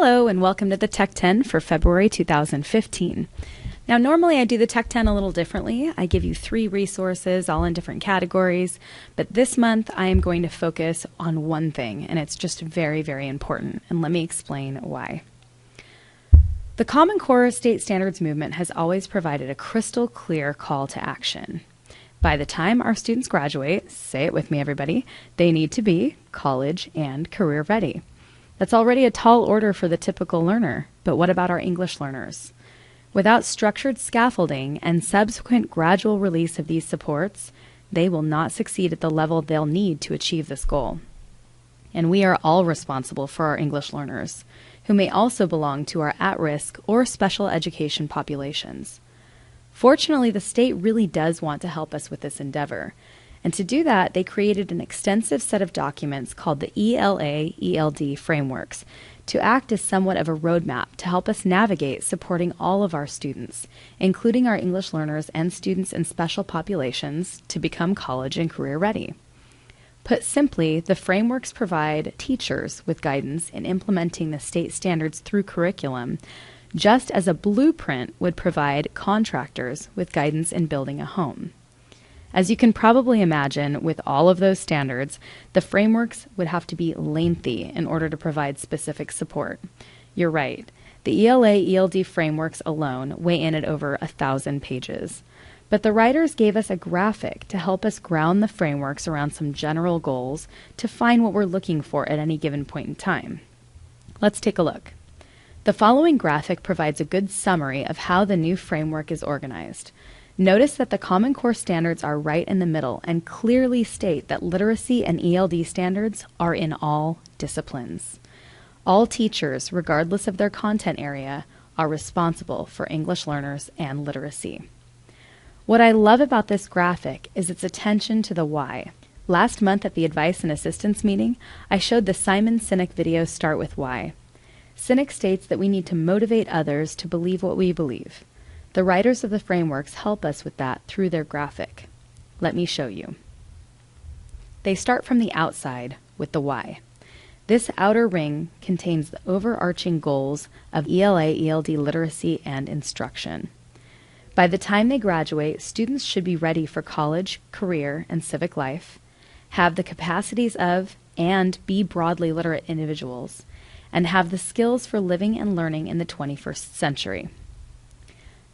Hello and welcome to the Tech 10 for February 2015. Now normally I do the Tech 10 a little differently. I give you 3 resources all in different categories, but this month I am going to focus on one thing, and it's just very, very important, and let me explain why. The Common Core State Standards movement has always provided a crystal clear call to action. By the time our students graduate, say it with me everybody, they need to be college and career ready. That's already a tall order for the typical learner, but what about our English learners? Without structured scaffolding and subsequent gradual release of these supports, they will not succeed at the level they'll need to achieve this goal. And we are all responsible for our English learners, who may also belong to our at-risk or special education populations. Fortunately, the state really does want to help us with this endeavor. And to do that, they created an extensive set of documents called the ELA, ELD frameworks to act as somewhat of a roadmap to help us navigate supporting all of our students, including our English learners and students in special populations, to become college and career ready. Put simply, the frameworks provide teachers with guidance in implementing the state standards through curriculum, just as a blueprint would provide contractors with guidance in building a home. As you can probably imagine, with all of those standards, the frameworks would have to be lengthy in order to provide specific support. You're right. The ELA ELD frameworks alone weigh in at over 1,000 pages. But the writers gave us a graphic to help us ground the frameworks around some general goals to find what we're looking for at any given point in time. Let's take a look. The following graphic provides a good summary of how the new framework is organized. Notice that the Common Core standards are right in the middle and clearly state that literacy and ELD standards are in all disciplines. All teachers, regardless of their content area, are responsible for English learners and literacy. What I love about this graphic is its attention to the why. Last month at the Advice and Assistance meeting, I showed the Simon Sinek video Start With Why. Sinek states that we need to motivate others to believe what we believe. The writers of the frameworks help us with that through their graphic. Let me show you. They start from the outside with the why. This outer ring contains the overarching goals of ELA, ELD literacy and instruction. By the time they graduate, students should be ready for college, career, and civic life, have the capacities of and be broadly literate individuals, and have the skills for living and learning in the 21st century.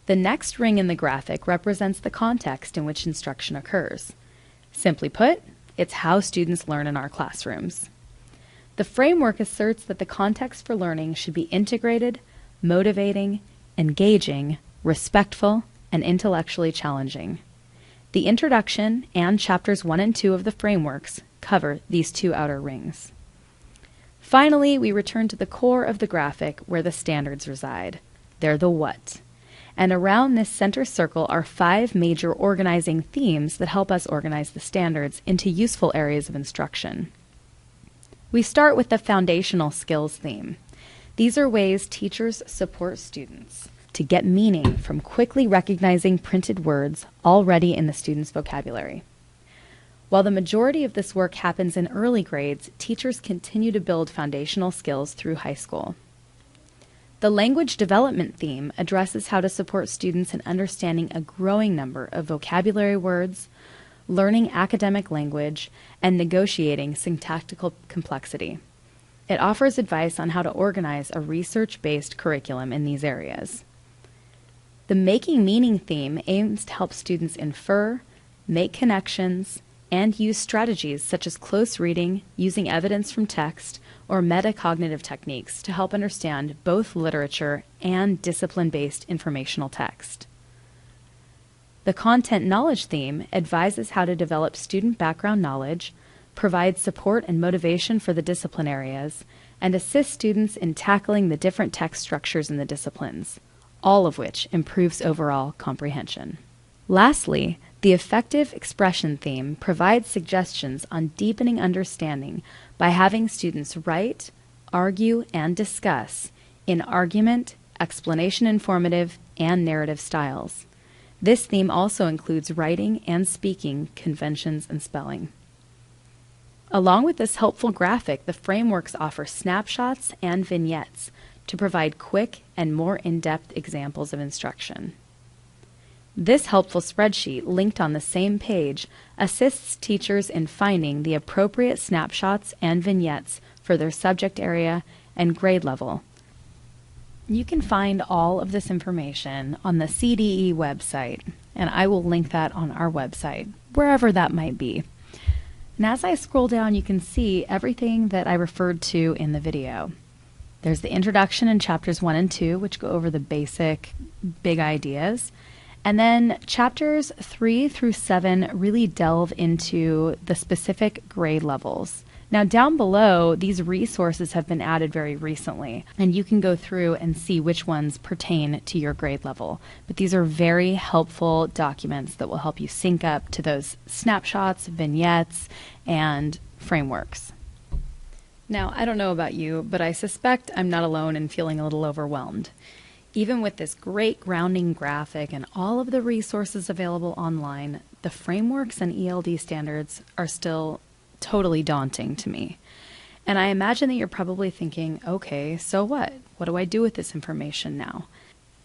The next ring in the graphic represents the context in which instruction occurs. Simply put, it's how students learn in our classrooms. The framework asserts that the context for learning should be integrated, motivating, engaging, respectful, and intellectually challenging. The introduction and chapters 1 and 2 of the frameworks cover these 2 outer rings. Finally, we return to the core of the graphic where the standards reside. They're the what. And around this center circle are 5 major organizing themes that help us organize the standards into useful areas of instruction. We start with the foundational skills theme. These are ways teachers support students to get meaning from quickly recognizing printed words already in the student's vocabulary. While the majority of this work happens in early grades, teachers continue to build foundational skills through high school. The language development theme addresses how to support students in understanding a growing number of vocabulary words, learning academic language, and negotiating syntactical complexity. It offers advice on how to organize a research-based curriculum in these areas. The Making Meaning theme aims to help students infer, make connections, and use strategies such as close reading, using evidence from text, or metacognitive techniques to help understand both literature and discipline-based informational text. The Content Knowledge theme advises how to develop student background knowledge, provides support and motivation for the discipline areas, and assists students in tackling the different text structures in the disciplines, all of which improves overall comprehension. Lastly, the Effective Expression theme provides suggestions on deepening understanding by having students write, argue, and discuss in argument, explanation informative, and narrative styles. This theme also includes writing and speaking conventions and spelling. Along with this helpful graphic, the frameworks offer snapshots and vignettes to provide quick and more in-depth examples of instruction. This helpful spreadsheet, linked on the same page, assists teachers in finding the appropriate snapshots and vignettes for their subject area and grade level. You can find all of this information on the CDE website, and I will link that on our website, wherever that might be. And as I scroll down, you can see everything that I referred to in the video. There's the introduction in chapters 1 and 2, which go over the basic, big ideas. And then chapters 3 through 7 really delve into the specific grade levels. Now down below, these resources have been added very recently, and you can go through and see which ones pertain to your grade level. But these are very helpful documents that will help you sync up to those snapshots, vignettes, and frameworks. Now, I don't know about you, but I suspect I'm not alone in feeling a little overwhelmed. Even with this great grounding graphic and all of the resources available online, the frameworks and ELD standards are still totally daunting to me. And I imagine that you're probably thinking, okay, so what? What do I do with this information now?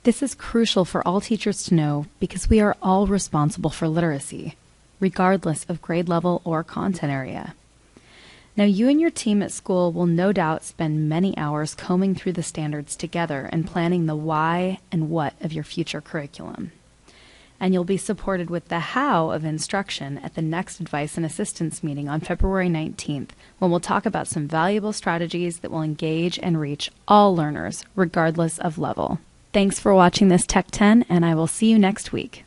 This is crucial for all teachers to know because we are all responsible for literacy, regardless of grade level or content area. Now, you and your team at school will no doubt spend many hours combing through the standards together and planning the why and what of your future curriculum. And you'll be supported with the how of instruction at the next Advice and Assistance meeting on February 19th, when we'll talk about some valuable strategies that will engage and reach all learners, regardless of level. Thanks for watching this Tech 10, and I will see you next week.